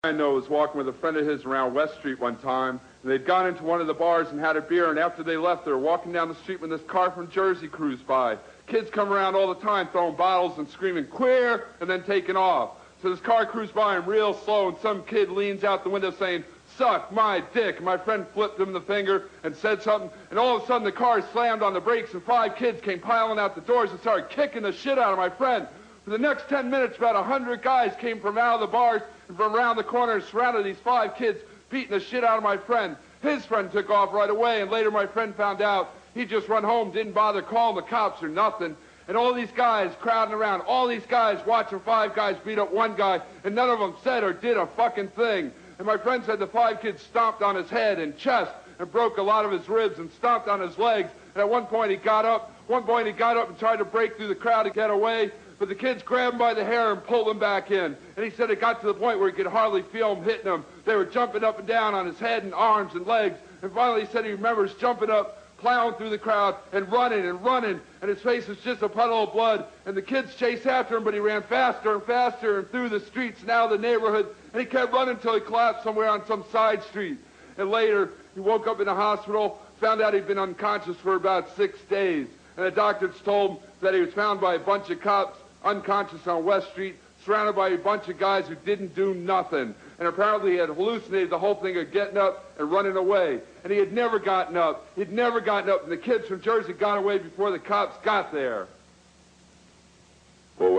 I know was walking with a friend of his around West Street one time, and they'd gone into one of the bars and had a beer, and after they left, they were walking down the street when this car from Jersey cruised by. Kids come around all the time throwing bottles and screaming, "Queer!" and then taking off. So this car cruised by him real slow, and some kid leans out the window saying, "Suck my dick." And my friend flipped him the finger and said something, and all of a sudden the car slammed on the brakes, and 5 kids came piling out the doors and started kicking the shit out of my friend. For the next 10 minutes, about 100 guys came from out of the bars and from around the corner and surrounded these 5 kids, beating the shit out of my friend. His friend took off right away, and later my friend found out he'd just run home, didn't bother calling the cops or nothing. And all these guys crowding around, all these guys watching 5 guys beat up one guy, and none of them said or did a fucking thing. And my friend said the 5 kids stomped on his head and chest and broke a lot of his ribs and stomped on his legs. And at one point he got up and tried to break through the crowd to get away. But the kids grabbed him by the hair and pulled him back in. And he said it got to the point where he could hardly feel them hitting him. They were jumping up and down on his head and arms and legs. And finally he said he remembers jumping up, plowing through the crowd, and running, and his face was just a puddle of blood. And the kids chased after him, but he ran faster and faster and through the streets and out of the neighborhood. And he kept running until he collapsed somewhere on some side street. And later, he woke up in a hospital, found out he'd been unconscious for about 6 days. And the doctors told him that he was found by a bunch of cops, unconscious on West Street, surrounded by a bunch of guys who didn't do nothing. And apparently he had hallucinated the whole thing of getting up and running away. And he had never gotten up. He'd never gotten up. And the kids from Jersey got away before the cops got there. Well,